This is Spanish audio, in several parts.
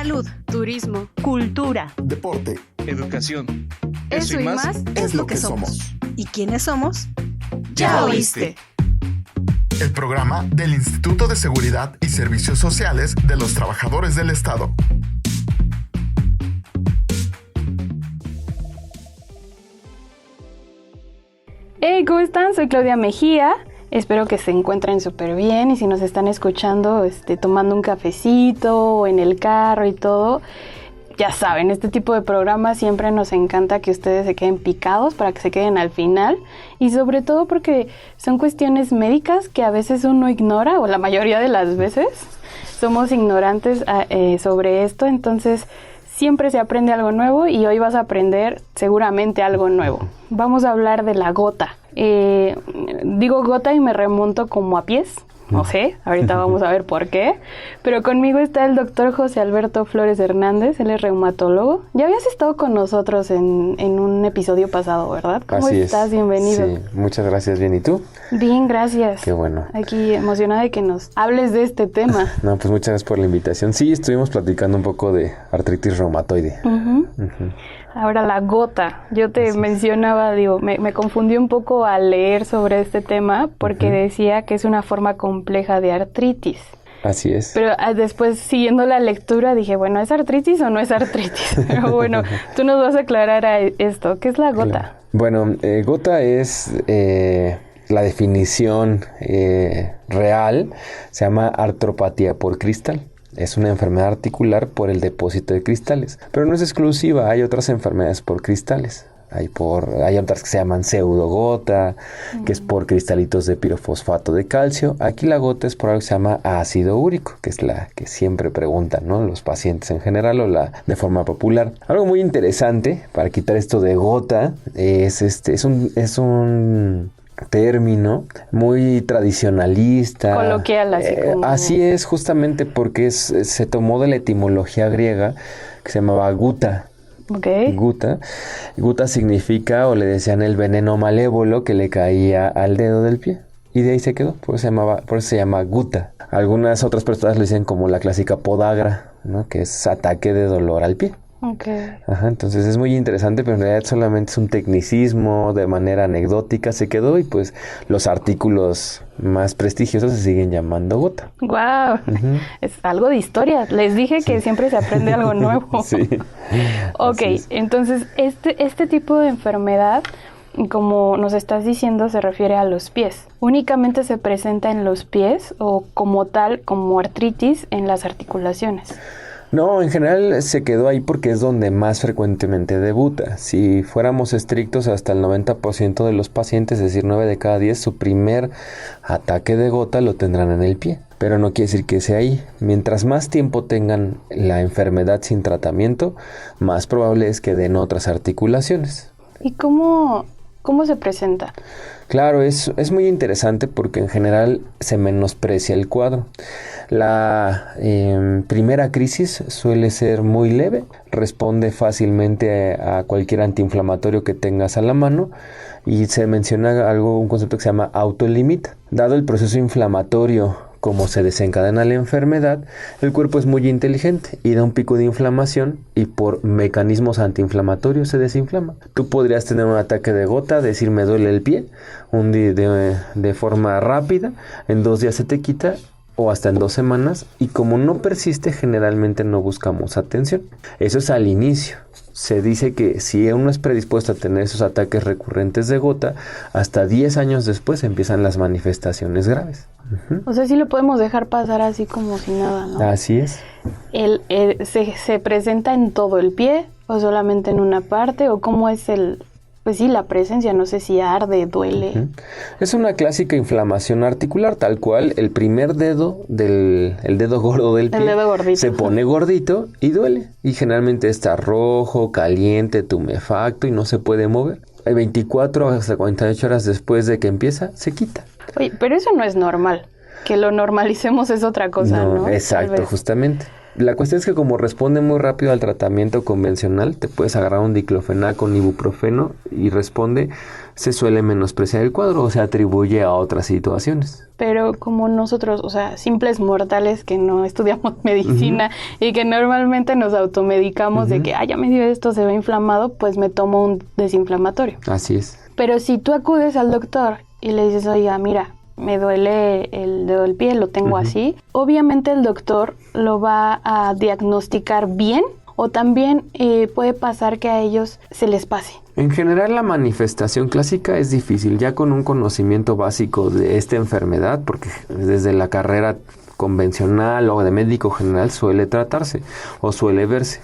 Salud, turismo, cultura, deporte, educación. Eso y más es lo que somos. ¿Y quiénes somos? ¡Ya oíste! El programa del Instituto de Seguridad y Servicios Sociales de los Trabajadores del Estado. Hey, ¿cómo están? Soy Claudia Mejía. Espero que se encuentren súper bien y si nos están escuchando tomando un cafecito o en el carro y todo, ya saben, este tipo de programas siempre nos encanta que ustedes se queden picados para que se queden al final y sobre todo porque son cuestiones médicas que a veces uno ignora o la mayoría de las veces somos ignorantes sobre esto, entonces siempre se aprende algo nuevo y hoy vas a aprender seguramente algo nuevo. Vamos a hablar de la gota. Digo gota y me remonto como a pies, no sé, ahorita vamos a ver por qué, pero conmigo está el doctor José Alberto Flores Hernández, él es reumatólogo. Ya habías estado con nosotros en un episodio pasado, ¿verdad? ¿Cómo estás? Bienvenido. Sí, muchas gracias, bien, ¿y tú? Bien, gracias. Qué bueno. Aquí emocionada de que nos hables de este tema. No, pues muchas gracias por la invitación. Sí, estuvimos platicando un poco de artritis reumatoide. Ahora la gota, yo te mencionaba, me confundí un poco al leer sobre este tema porque decía que es una forma compleja de artritis. Así es. Pero después, siguiendo la lectura, dije, bueno, ¿es artritis o no es artritis? Pero bueno, tú nos vas a aclarar esto. ¿Qué es la gota? Claro. Bueno, gota es la definición real, se llama artropatía por cristal. Es una enfermedad articular por el depósito de cristales, pero no es exclusiva, hay otras enfermedades por cristales. Hay otras que se llaman pseudogota, que es por cristalitos de pirofosfato de calcio. Aquí la gota es por algo que se llama ácido úrico, que es la que siempre preguntan, ¿no? Los pacientes en general o de forma popular. Algo muy interesante para quitar esto de gota es un término muy tradicionalista. Coloquial, así como... Así es, justamente porque se tomó de la etimología griega que se llamaba guta. Okay. Guta significa, o le decían, el veneno malévolo que le caía al dedo del pie. Y de ahí se quedó, por eso se llama guta. Algunas otras personas lo dicen como la clásica podagra, ¿no? Que es ataque de dolor al pie. Okay. Ajá, entonces es muy interesante, pero en realidad solamente es un tecnicismo, de manera anecdótica se quedó y pues los artículos más prestigiosos se siguen llamando gota. ¡Guau! Es algo de historia. Les dije que siempre se aprende algo nuevo. Sí. Ok, entonces este tipo de enfermedad, como nos estás diciendo, se refiere a los pies. ¿Únicamente se presenta en los pies o como tal, como artritis, en las articulaciones? No, en general se quedó ahí porque es donde más frecuentemente debuta. Si fuéramos estrictos, hasta el 90% de los pacientes, es decir, 9 de cada 10, su primer ataque de gota lo tendrán en el pie. Pero no quiere decir que sea ahí. Mientras más tiempo tengan la enfermedad sin tratamiento, más probable es que den otras articulaciones. ¿Y cómo se presenta? Claro, es muy interesante porque en general se menosprecia el cuadro. La primera crisis suele ser muy leve, responde fácilmente a cualquier antiinflamatorio que tengas a la mano y se menciona un concepto que se llama autolimita. Dado el proceso inflamatorio, como se desencadena la enfermedad, el cuerpo es muy inteligente y da un pico de inflamación y por mecanismos antiinflamatorios se desinflama. Tú podrías tener un ataque de gota, decir me duele el pie, de forma rápida, en 2 días se te quita o hasta en 2 semanas y como no persiste generalmente no buscamos atención. Eso es al inicio. Se dice que si uno es predispuesto a tener esos ataques recurrentes de gota, hasta 10 años después empiezan las manifestaciones graves. O sea, sí lo podemos dejar pasar así como si nada, ¿no? Así es. ¿Se presenta en todo el pie o solamente en una parte? ¿O cómo es pues sí, la presencia? No sé si arde, duele. Es una clásica inflamación articular, tal cual el primer dedo el dedo gordo del pie se pone gordito y duele. Y generalmente está rojo, caliente, tumefacto y no se puede mover. 24 hasta 48 horas después de que empieza, se quita. Oye, pero eso no es normal. Que lo normalicemos es otra cosa, ¿no? Exacto, justamente. La cuestión es que como responde muy rápido al tratamiento convencional, te puedes agarrar un diclofenac con ibuprofeno y responde, se suele menospreciar el cuadro o se atribuye a otras situaciones. Pero como nosotros, o sea, simples mortales que no estudiamos medicina y que normalmente nos automedicamos de que, ya me dio esto, se ve inflamado, pues me tomo un desinflamatorio. Así es. Pero si tú acudes al doctor y le dices, oiga, mira, me duele el dedo del pie, lo tengo así, obviamente el doctor lo va a diagnosticar bien o también puede pasar que a ellos se les pase. En general la manifestación clásica es difícil, ya con un conocimiento básico de esta enfermedad, porque desde la carrera convencional o de médico general suele tratarse o suele verse.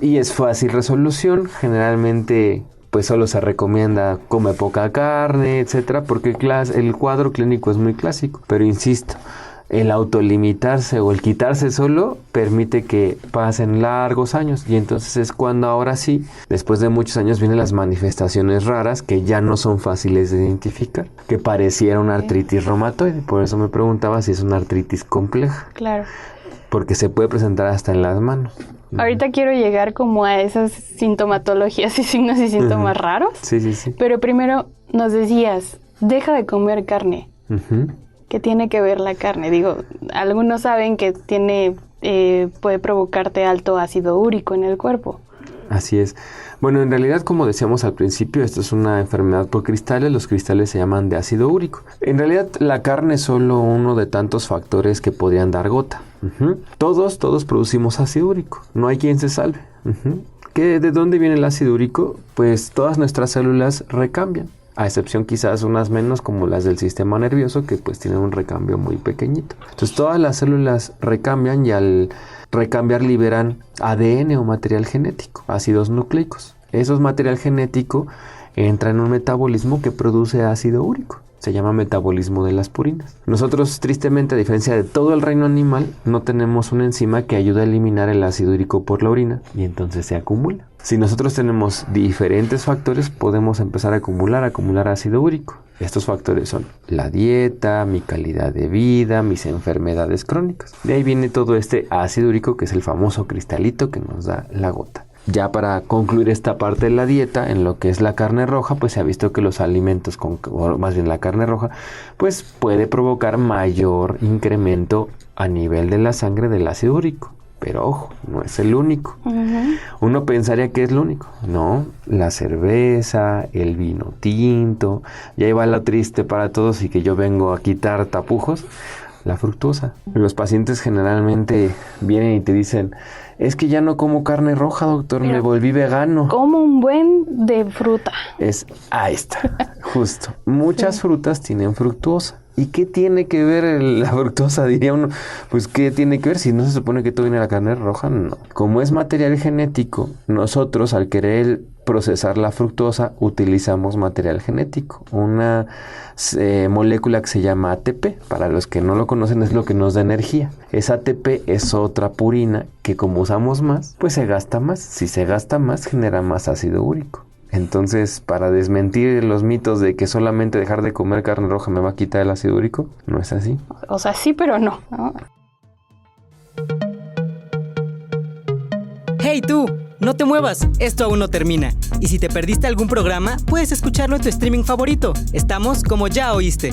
Y es fácil resolución, generalmente pues solo se recomienda come poca carne, etcétera, porque el cuadro clínico es muy clásico. Pero insisto, el autolimitarse o el quitarse solo permite que pasen largos años y entonces es cuando ahora sí, después de muchos años vienen las manifestaciones raras que ya no son fáciles de identificar, que pareciera una artritis reumatoide. Por eso me preguntaba si es una artritis compleja. Claro. Porque se puede presentar hasta en las manos. Ahorita quiero llegar como a esas sintomatologías y signos y síntomas raros. Sí, sí, sí. Pero primero nos decías, deja de comer carne. ¿Qué tiene que ver la carne? Digo, algunos saben que puede provocarte alto ácido úrico en el cuerpo. Así es. Bueno, en realidad, como decíamos al principio, esto es una enfermedad por cristales. Los cristales se llaman de ácido úrico. En realidad, la carne es solo uno de tantos factores que podrían dar gota. Todos producimos ácido úrico. No hay quien se salve. ¿De dónde viene el ácido úrico? Pues todas nuestras células recambian. A excepción quizás unas menos como las del sistema nervioso que pues tienen un recambio muy pequeñito. Entonces todas las células recambian y al recambiar liberan ADN o material genético, ácidos nucleicos. Esos material genético entra en un metabolismo que produce ácido úrico. Se llama metabolismo de las purinas. Nosotros, tristemente, a diferencia de todo el reino animal, no tenemos una enzima que ayude a eliminar el ácido úrico por la orina y entonces se acumula. Si nosotros tenemos diferentes factores, podemos empezar a acumular ácido úrico. Estos factores son la dieta, mi calidad de vida, mis enfermedades crónicas. De ahí viene todo este ácido úrico que es el famoso cristalito que nos da la gota. Ya para concluir esta parte de la dieta, en lo que es la carne roja, pues se ha visto que los alimentos, o más bien la carne roja, pues puede provocar mayor incremento a nivel de la sangre del ácido úrico. Pero ojo, no es el único. Uno pensaría que es lo único. No, la cerveza, el vino tinto, y ahí va lo triste para todos y que yo vengo a quitar tapujos, la fructosa. Los pacientes generalmente vienen y te dicen, es que ya no como carne roja, doctor, me volví vegano. Como un buen de fruta. Ahí está, justo. Muchas frutas tienen fructosa. ¿Y qué tiene que ver la fructosa? Diría uno, pues ¿qué tiene que ver? Si no se supone que todo viene de la carne roja, no. Como es material genético, nosotros al querer procesar la fructosa utilizamos material genético. Una molécula que se llama ATP, para los que no lo conocen es lo que nos da energía. Esa ATP es otra purina que como usamos más, pues se gasta más. Si se gasta más, genera más ácido úrico. Entonces, para desmentir los mitos de que solamente dejar de comer carne roja me va a quitar el ácido úrico, no es así. O sea, sí, pero no. ¡Hey tú! No te muevas, esto aún no termina. Y si te perdiste algún programa, puedes escucharlo en tu streaming favorito. Estamos como Ya Oíste.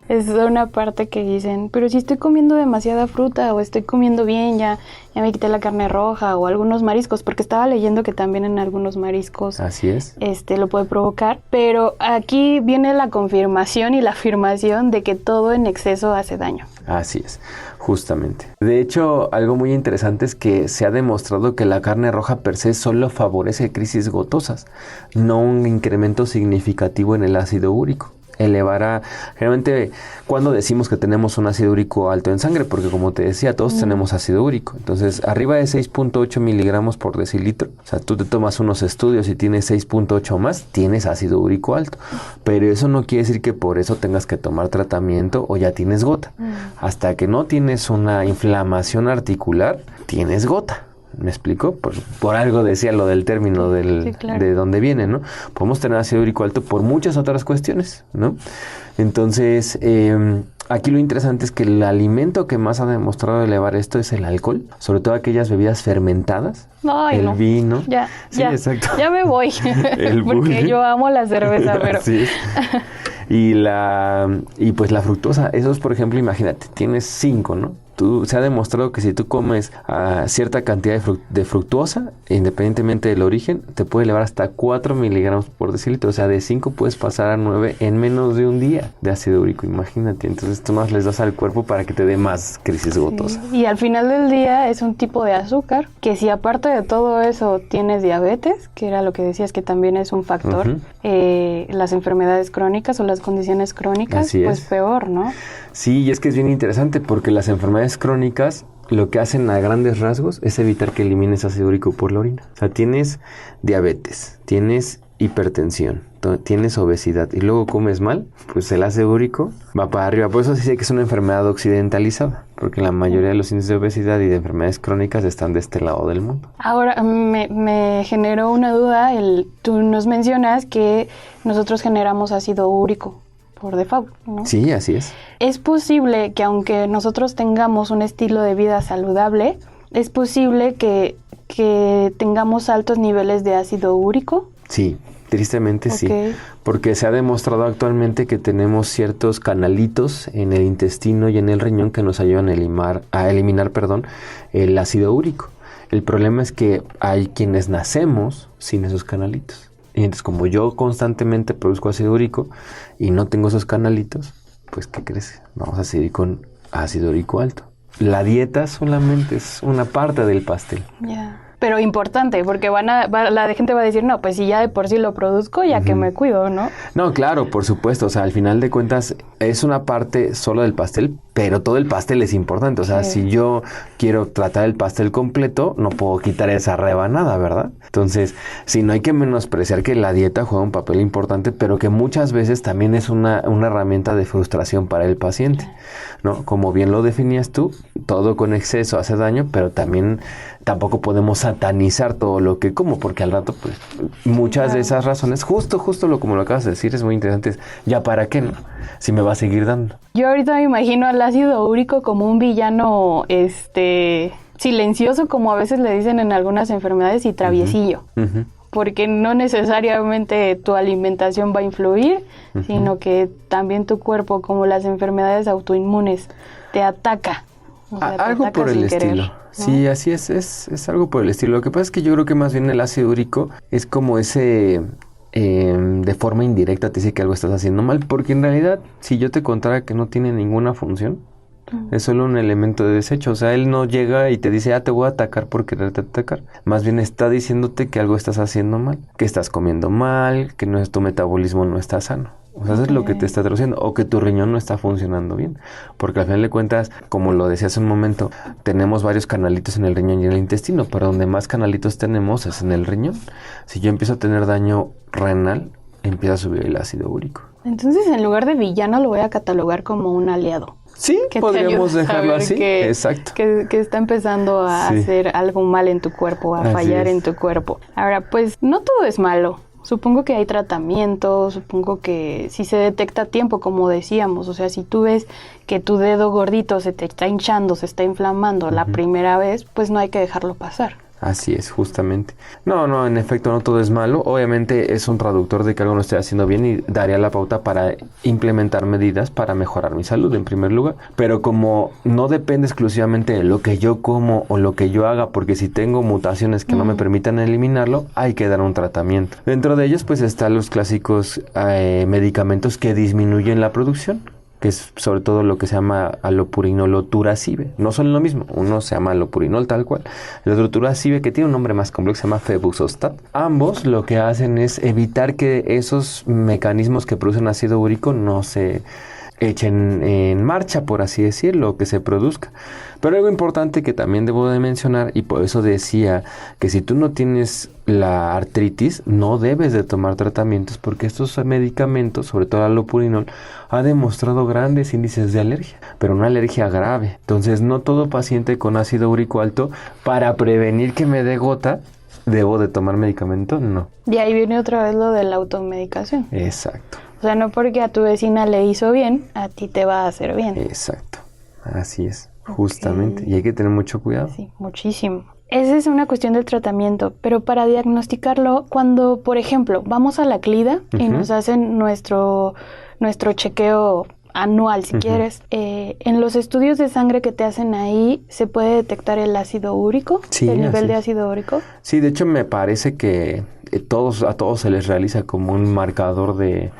Es una parte que dicen, pero si estoy comiendo demasiada fruta o estoy comiendo bien, ya me quité la carne roja o algunos mariscos, porque estaba leyendo que también en algunos mariscos así es. Lo puede provocar, pero aquí viene la confirmación y la afirmación de que todo en exceso hace daño. Así es, justamente. De hecho, algo muy interesante es que se ha demostrado que la carne roja per se solo favorece crisis gotosas, no un incremento significativo en el ácido úrico. Elevará, generalmente cuando decimos que tenemos un ácido úrico alto en sangre, porque como te decía, todos tenemos ácido úrico, entonces arriba de 6.8 miligramos por decilitro, o sea, tú te tomas unos estudios y tienes 6.8 más, tienes ácido úrico alto, pero eso no quiere decir que por eso tengas que tomar tratamiento o ya tienes gota, hasta que no tienes una inflamación articular, tienes gota. ¿Me explico? Por algo decía lo del término Sí, claro. de dónde viene, ¿no? Podemos tener ácido úrico alto por muchas otras cuestiones, ¿no? Entonces, aquí lo interesante es que el alimento que más ha demostrado elevar esto es el alcohol, sobre todo aquellas bebidas fermentadas. Ay, el no. vino. Sí, Ya, exacto. Ya me voy. Porque yo amo la cerveza, pero... Así es. Y pues la fructosa, esos, por ejemplo, imagínate, tienes 5, ¿no? Se ha demostrado que si tú comes cierta cantidad de fructuosa, independientemente del origen, te puede elevar hasta 4 miligramos por decilitro. O sea, de 5 puedes pasar a 9 en menos de un día de ácido úrico, imagínate. Entonces tú más les das al cuerpo para que te dé más crisis gotosa. Sí. Y al final del día es un tipo de azúcar que si aparte de todo eso tienes diabetes, que era lo que decías que también es un factor, las enfermedades crónicas o las condiciones crónicas, Así pues es. Peor, ¿no? Sí, y es que es bien interesante porque las enfermedades crónicas lo que hacen a grandes rasgos es evitar que elimines ácido úrico por la orina. O sea, tienes diabetes, tienes hipertensión, tienes obesidad y luego comes mal, pues el ácido úrico va para arriba. Por eso se dice que es una enfermedad occidentalizada, porque la mayoría de los índices de obesidad y de enfermedades crónicas están de este lado del mundo. Ahora, me generó una duda, tú nos mencionas que nosotros generamos ácido úrico por default, ¿no? Sí, así es. Es posible que aunque nosotros tengamos un estilo de vida saludable, es posible que tengamos altos niveles de ácido úrico. Sí, tristemente sí, Ok. porque se ha demostrado actualmente que tenemos ciertos canalitos en el intestino y en el riñón que nos ayudan a eliminar el ácido úrico. El problema es que hay quienes nacemos sin esos canalitos. Y entonces, como yo constantemente produzco ácido úrico y no tengo esos canalitos, pues ¿qué crees? Vamos a seguir con ácido úrico alto. La dieta solamente es una parte del pastel. Ya. Pero importante, porque la gente va a decir, no, pues si ya de por sí lo produzco, ya que me cuido, ¿no? No, claro, por supuesto. O sea, al final de cuentas es una parte solo del pastel, pero todo el pastel es importante. O sea, si yo quiero tratar el pastel completo, no puedo quitar esa rebanada, ¿verdad? Entonces, sí, no hay que menospreciar que la dieta juega un papel importante, pero que muchas veces también es una herramienta de frustración para el paciente, ¿no? Como bien lo definías tú, todo con exceso hace daño, pero tampoco podemos satanizar todo lo que como, porque al rato, pues, muchas de esas razones, justo como lo acabas de decir, es muy interesante. ¿Ya para qué, no? Si me va a seguir dando. Yo ahorita me imagino al ácido úrico como un villano, silencioso, como a veces le dicen en algunas enfermedades, y traviesillo. Porque no necesariamente tu alimentación va a influir, sino que también tu cuerpo, como las enfermedades autoinmunes, te ataca. O sea, te Algo ataca por el sin querer, estilo. ¿no? Sí, así es algo por el estilo. Lo que pasa es que yo creo que más bien el ácido úrico es como ese... de forma indirecta te dice que algo estás haciendo mal, porque en realidad si yo te contara que no tiene ninguna función, es solo un elemento de desecho. O sea, él no llega y te dice, te voy a atacar por quererte atacar. Más bien está diciéndote que algo estás haciendo mal, que estás comiendo mal, que tu metabolismo no está sano. O sea, eso es lo que te está traduciendo, o que tu riñón no está funcionando bien. Porque al final de cuentas, como lo decía hace un momento, tenemos varios canalitos en el riñón y en el intestino, pero donde más canalitos tenemos es en el riñón. Si yo empiezo a tener daño renal, empieza a subir el ácido úrico. Entonces, en lugar de villano, lo voy a catalogar como un aliado. Sí, Que podríamos te ayuda a dejarlo ver así. Exacto. Que está empezando a hacer algo mal en tu cuerpo, a Así fallar es. en tu cuerpo. Ahora, pues, no todo es malo. Supongo que hay tratamiento, supongo que si se detecta a tiempo, como decíamos, o sea, si tú ves que tu dedo gordito se te está hinchando, se está inflamando la primera vez, pues no hay que dejarlo pasar. Así es, justamente. No, en efecto, no todo es malo. Obviamente es un traductor de que algo no estoy haciendo bien y daría la pauta para implementar medidas para mejorar mi salud en primer lugar. Pero como no depende exclusivamente de lo que yo como o lo que yo haga, porque si tengo mutaciones que no me permitan eliminarlo, hay que dar un tratamiento. Dentro de ellos, pues están los clásicos medicamentos que disminuyen la producción, que es sobre todo lo que se llama alopurinol o Turacibe. No son lo mismo, uno se llama alopurinol tal cual, el otro Turacibe, que tiene un nombre más complejo, se llama Febuxostat. Ambos lo que hacen es evitar que esos mecanismos que producen ácido úrico no se echen en marcha, por así decirlo, que se produzca. Pero algo importante que también debo de mencionar, y por eso decía que si tú no tienes la artritis, no debes de tomar tratamientos, porque estos medicamentos, sobre todo el allopurinol, ha demostrado grandes índices de alergia, pero una alergia grave. Entonces, no todo paciente con ácido úrico alto, para prevenir que me dé gota, debo de tomar medicamento, no. Y ahí viene otra vez lo de la automedicación. Exacto. O sea, no porque a tu vecina le hizo bien, a ti te va a hacer bien. Exacto. Así es. Justamente, y hay que tener mucho cuidado. Sí, muchísimo. Esa es una cuestión del tratamiento, pero para diagnosticarlo, cuando, por ejemplo, vamos a la CLIDA y nos hacen nuestro chequeo anual, si quieres, en los estudios de sangre que te hacen ahí, ¿se puede detectar el ácido úrico? Sí, ¿El nivel de ácido úrico? Sí, de hecho me parece que a todos se les realiza como un marcador de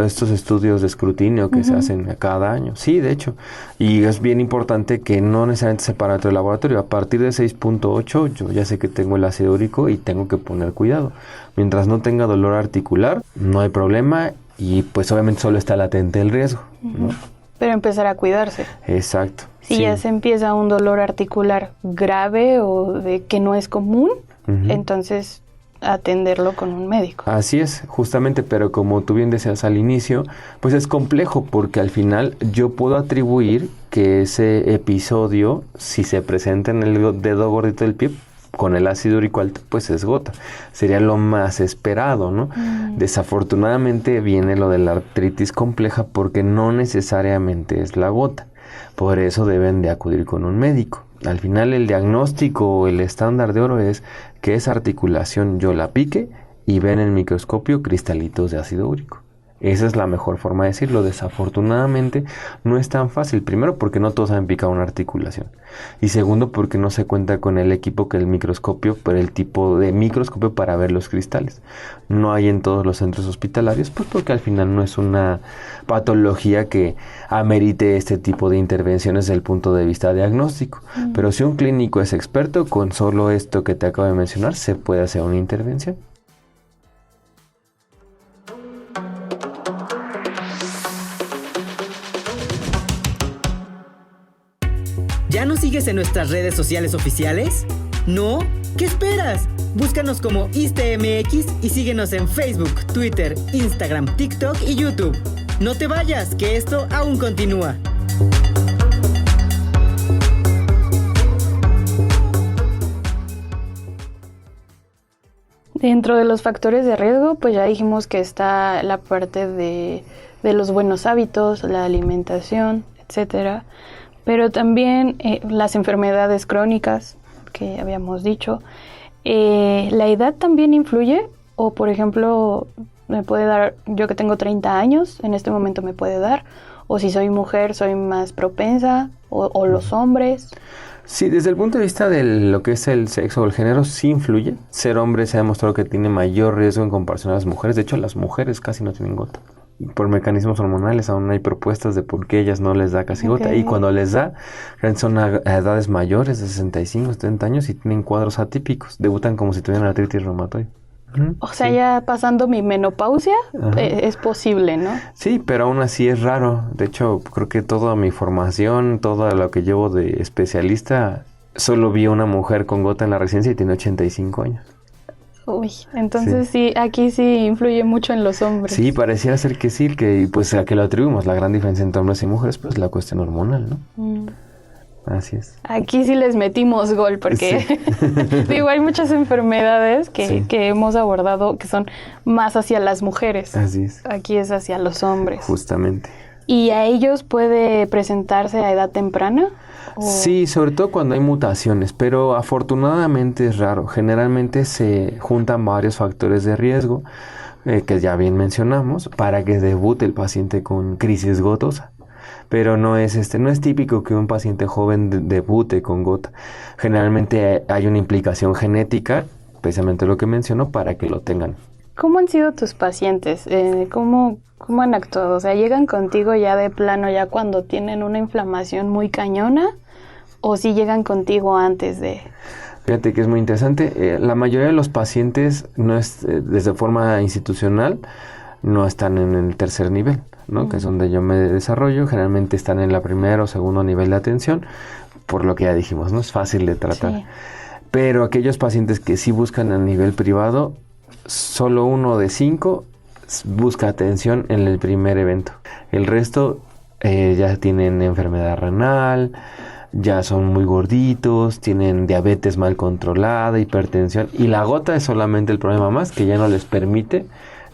estos estudios de escrutinio que se hacen cada año. Sí, de hecho. Y es bien importante que no necesariamente sea parámetro de laboratorio. A partir de 6.8 yo ya sé que tengo el ácido úrico y tengo que poner cuidado. Mientras no tenga dolor articular, no hay problema y pues obviamente solo está latente el riesgo, ¿no? Pero empezar a cuidarse. Exacto. Si ya se empieza un dolor articular grave o de que no es común, entonces atenderlo con un médico. Así es, justamente, pero como tú bien decías al inicio, pues es complejo porque al final yo puedo atribuir que ese episodio, si se presenta en el dedo gordito del pie, con el ácido úrico alto, pues es gota. Sería lo más esperado, ¿no? Desafortunadamente viene lo de la artritis compleja porque no necesariamente es la gota. Por eso deben de acudir con un médico. Al final el diagnóstico o el estándar de oro es que esa articulación yo la pique y ve en el microscopio cristalitos de ácido úrico. Esa es la mejor forma de decirlo. Desafortunadamente no es tan fácil. Primero porque no todos saben picar una articulación. Y segundo porque no se cuenta con el equipo que el microscopio, pero el tipo de microscopio para ver los cristales. No hay en todos los centros hospitalarios, pues porque al final no es una patología que amerite este tipo de intervenciones desde el punto de vista diagnóstico. Pero si un clínico es experto, con solo esto que te acabo de mencionar, se puede hacer una intervención. ¿Ya nos sigues en nuestras redes sociales oficiales? ¿No? ¿Qué esperas? Búscanos como ISTEMX y síguenos en Facebook, Twitter, Instagram, TikTok y YouTube. No te vayas, que esto aún continúa. Dentro de los factores de riesgo, pues ya dijimos que está la parte de los buenos hábitos, la alimentación, etcétera. Pero también las enfermedades crónicas, que habíamos dicho. ¿La edad también influye? O, por ejemplo, me puede dar, yo que tengo 30 años, en este momento me puede dar. O si soy mujer, soy más propensa. O los hombres. Sí, desde el punto de vista de lo que es el sexo o el género, sí influye. Ser hombre se ha demostrado que tiene mayor riesgo en comparación a las mujeres. De hecho, las mujeres casi no tienen gota. Por mecanismos hormonales aún hay propuestas de por qué ellas no les da casi gota. Y cuando les da, son a edades mayores, de 65, 70 años, y tienen cuadros atípicos. Debutan como si tuvieran artritis reumatoide. O sea, ya pasando mi menopausia, es posible, ¿no? Sí, pero aún así es raro. De hecho, creo que toda mi formación, todo lo que llevo de especialista, solo vi una mujer con gota en la residencia y tiene 85 años. Uy, entonces sí, aquí sí influye mucho en los hombres. Sí, pareciera ser que sí, que pues a que lo atribuimos. La gran diferencia entre hombres y mujeres, pues la cuestión hormonal, ¿no? Así es. Aquí sí les metimos gol porque digo, hay muchas enfermedades que hemos abordado que son más hacia las mujeres. Así es. Aquí es hacia los hombres. Justamente. ¿Y a ellos puede presentarse a edad temprana? Sí, sobre todo cuando hay mutaciones, pero afortunadamente es raro. Generalmente se juntan varios factores de riesgo que ya bien mencionamos para que debute el paciente con crisis gotosa. Pero no es típico que un paciente joven debute con gota. Generalmente hay una implicación genética, precisamente lo que menciono, para que lo tengan. ¿Cómo han sido tus pacientes? ¿Cómo han actuado? O sea, ¿llegan contigo ya de plano, ya cuando tienen una inflamación muy cañona? ¿O si llegan contigo antes de...? Fíjate que es muy interesante. La mayoría de los pacientes no es desde forma institucional. no están en el tercer nivel, ¿no? Que es donde yo me desarrollo. Generalmente están en la primera o segundo nivel de atención, por lo que ya dijimos, ¿no? Es fácil de tratar. Sí. Pero aquellos pacientes que sí buscan a nivel privado, solo 1 de 5 busca atención en el primer evento. El resto ya tienen enfermedad renal, ya son muy gorditos, tienen diabetes mal controlada, hipertensión, y la gota es solamente el problema más que ya no les permite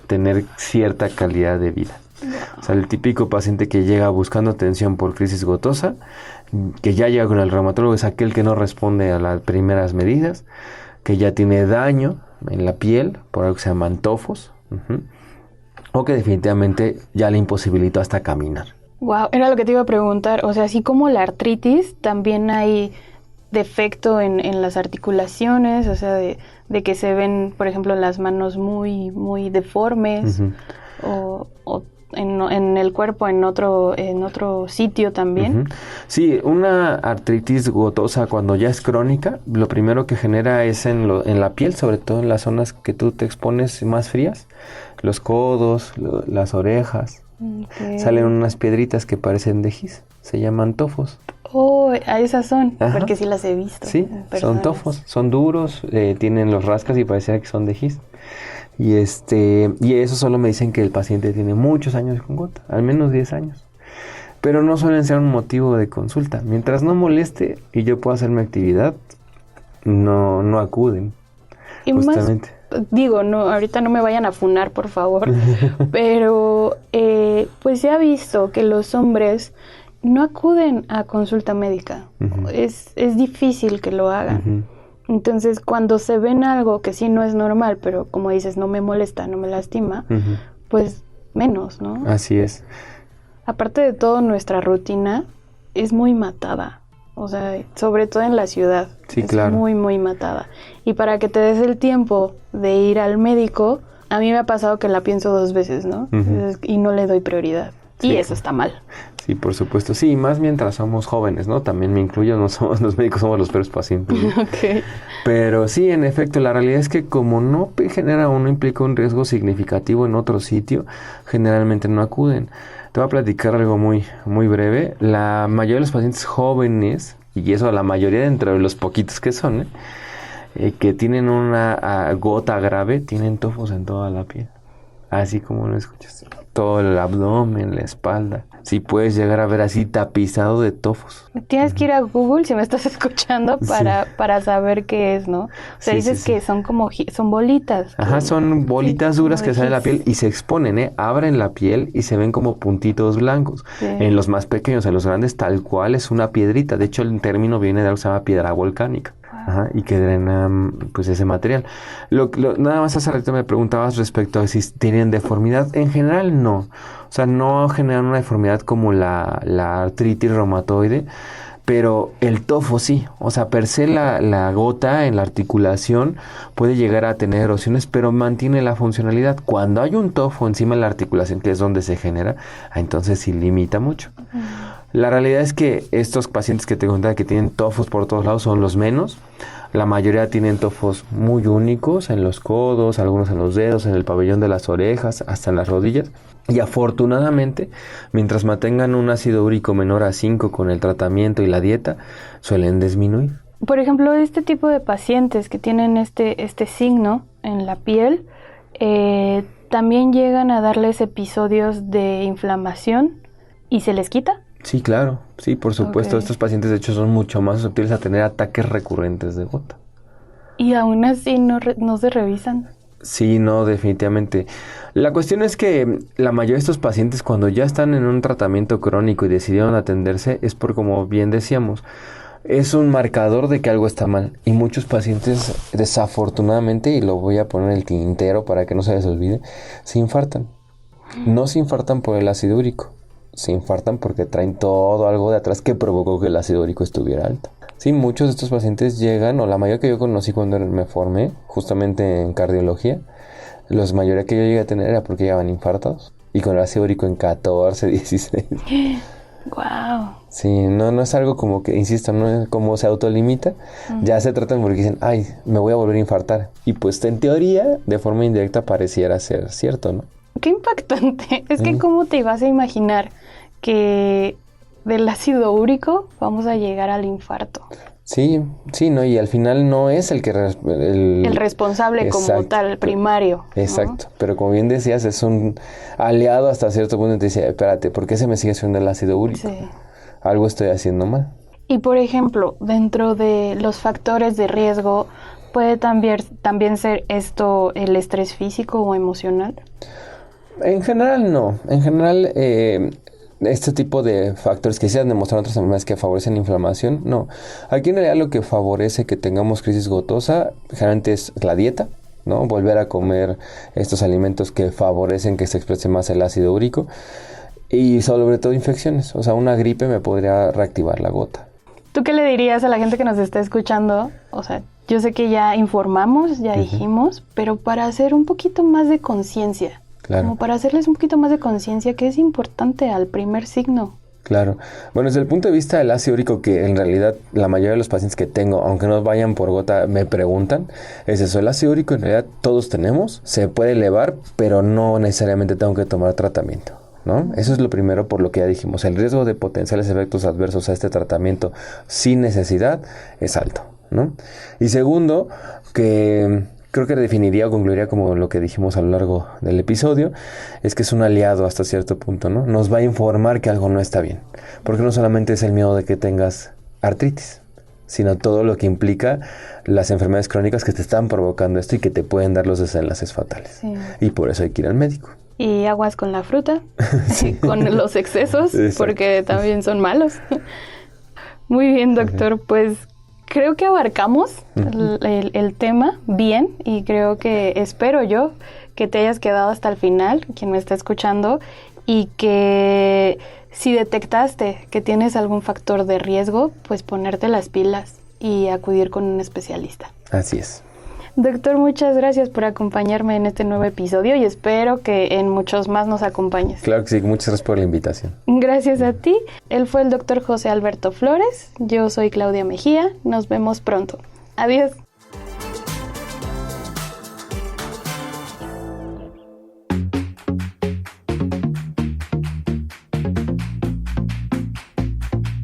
tener cierta calidad de vida. O sea, el típico paciente que llega buscando atención por crisis gotosa, que ya llega con el reumatólogo, es aquel que no responde a las primeras medidas, que ya tiene daño en la piel por algo que se llaman tofos, o que definitivamente ya le imposibilitó hasta caminar. Wow, era lo que te iba a preguntar. O sea, así como la artritis, también hay defecto en las articulaciones, o sea, de que se ven, por ejemplo, las manos muy, muy deformes, o en el cuerpo, en otro sitio también. Sí, una artritis gotosa cuando ya es crónica, lo primero que genera es en la piel, sobre todo en las zonas que tú te expones más frías, los codos, las orejas. Okay. Salen unas piedritas que parecen de gis, se llaman tofos. Oh, a esas son, Ajá. porque sí las he visto. Sí, son tofos, son duros, tienen los rascas y pareciera que son de gis. Y eso solo me dicen que el paciente tiene muchos años con gota, al menos 10 años. Pero no suelen ser un motivo de consulta. Mientras no moleste y yo pueda hacer mi actividad, no acuden. Y justamente. Digo, no, ahorita no me vayan a funar, por favor, pero pues se ha visto que los hombres no acuden a consulta médica. Es difícil que lo hagan. Entonces, cuando se ven algo que sí no es normal, pero como dices, no me molesta, no me lastima, pues menos, ¿no? Así es. Aparte de todo, nuestra rutina es muy matada. O sea, sobre todo en la ciudad. Sí, es claro. Muy, muy matada. Y para que te des el tiempo de ir al médico, a mí me ha pasado que la pienso 2 veces, ¿no? Y no le doy prioridad. Sí. Y eso está mal. Sí, por supuesto. Sí, más mientras somos jóvenes, ¿no? También me incluyo, no somos los médicos, somos los peores pacientes, ¿no? Ok. Pero sí, en efecto, la realidad es que como no genera o no implica un riesgo significativo en otro sitio, generalmente no acuden. Te voy a platicar algo muy, muy breve. La mayoría de los pacientes jóvenes, y eso la mayoría dentro de los poquitos que son, que tienen una gota grave, tienen tofos en toda la piel. Así como lo escuchas. Todo el abdomen, la espalda. Sí puedes llegar a ver así tapizado de tofos. Tienes que ir a Google si me estás escuchando para saber qué es, ¿no? O sea, dices que son como son bolitas. Ajá, son bolitas duras que salen de la piel y se exponen, abren la piel y se ven como puntitos blancos. Sí. En los más pequeños, en los grandes, tal cual es una piedrita. De hecho, el término viene de algo que se llama piedra volcánica. Ajá, y que drena pues ese material. Nada más hace rato me preguntabas respecto a si tienen deformidad. En general no. O sea, no generan una deformidad como la artritis reumatoide, pero el tofo sí. O sea, per se la gota en la articulación puede llegar a tener erosiones, pero mantiene la funcionalidad. Cuando hay un tofo encima de la articulación, que es donde se genera, entonces sí limita mucho. La realidad es que estos pacientes que te contaba que tienen tofos por todos lados son los menos. La mayoría tienen tofos muy únicos en los codos, algunos en los dedos, en el pabellón de las orejas, hasta en las rodillas. Y afortunadamente, mientras mantengan un ácido úrico menor a 5 con el tratamiento y la dieta, suelen disminuir. Por ejemplo, este tipo de pacientes que tienen este signo en la piel, ¿también llegan a darles episodios de inflamación y se les quita? Sí, claro. Sí, por supuesto. Okay. Estos pacientes, de hecho, son mucho más susceptibles a tener ataques recurrentes de gota. ¿Y aún así no se revisan? Sí, no, definitivamente. La cuestión es que la mayoría de estos pacientes, cuando ya están en un tratamiento crónico y decidieron atenderse, es por, como bien decíamos, es un marcador de que algo está mal. Y muchos pacientes, desafortunadamente, y lo voy a poner en el tintero para que no se les olvide, se infartan. No se infartan por el ácido úrico. Se infartan porque traen todo algo de atrás que provocó que el ácido úrico estuviera alto. Sí, muchos de estos pacientes llegan, o la mayoría que yo conocí cuando me formé, justamente en cardiología, la mayoría que yo llegué a tener era porque llegaban infartados. Y con el ácido úrico en 14, 16. ¡Wow! Sí, no es algo como que, insisto, no es como se autolimita. Ya se tratan porque dicen, ay, me voy a volver a infartar. Y pues en teoría, de forma indirecta, pareciera ser cierto, ¿no? qué impactante. Es que ¿cómo te ibas a imaginar que del ácido úrico vamos a llegar al infarto? Sí, ¿no? Y al final no es el que... El responsable como tal, el primario. Exacto, ¿no? Pero como bien decías, es un aliado hasta cierto punto y te dice, espérate, ¿por qué se me sigue subiendo el ácido úrico? Sí. Algo estoy haciendo mal. Y por ejemplo, dentro de los factores de riesgo, ¿puede también ser esto el estrés físico o emocional? En general no. En general, este tipo de factores que se han demostrado en otras enfermedades que favorecen la inflamación, no. Aquí en realidad lo que favorece que tengamos crisis gotosa generalmente es la dieta, ¿no? Volver a comer estos alimentos que favorecen que se exprese más el ácido úrico y sobre todo infecciones. O sea, una gripe me podría reactivar la gota. ¿Tú qué le dirías a la gente que nos está escuchando? O sea, yo sé que ya informamos, ya dijimos, pero para hacer un poquito más de conciencia. Claro. Como para hacerles un poquito más de conciencia que es importante al primer signo. Claro. Bueno, desde el punto de vista del ácido úrico, que en realidad la mayoría de los pacientes que tengo, aunque no vayan por gota, me preguntan, es eso, el ácido úrico en realidad todos tenemos, se puede elevar, pero no necesariamente tengo que tomar tratamiento, ¿no? Eso es lo primero por lo que ya dijimos, el riesgo de potenciales efectos adversos a este tratamiento sin necesidad es alto, ¿no? Y segundo, que... creo que definiría o concluiría como lo que dijimos a lo largo del episodio, es que es un aliado hasta cierto punto, ¿no? Nos va a informar que algo no está bien, porque no solamente es el miedo de que tengas artritis, sino todo lo que implica las enfermedades crónicas que te están provocando esto y que te pueden dar los desenlaces fatales. Sí. Y por eso hay que ir al médico. Y aguas con la fruta, con los excesos, porque también son malos. Muy bien, doctor, pues... creo que abarcamos el tema bien y creo que, espero yo, que te hayas quedado hasta el final, quien me está escuchando, y que si detectaste que tienes algún factor de riesgo, pues ponerte las pilas y acudir con un especialista. Así es. Doctor, muchas gracias por acompañarme en este nuevo episodio y espero que en muchos más nos acompañes. Claro que sí, muchas gracias por la invitación. Gracias a ti. Él fue el doctor José Alberto Flores. Yo soy Claudia Mejía. Nos vemos pronto. Adiós.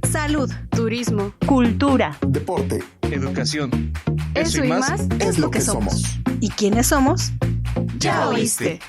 Salud, turismo, cultura, deporte, educación. Eso y más es lo que somos. ¿Y quiénes somos? Ya oíste.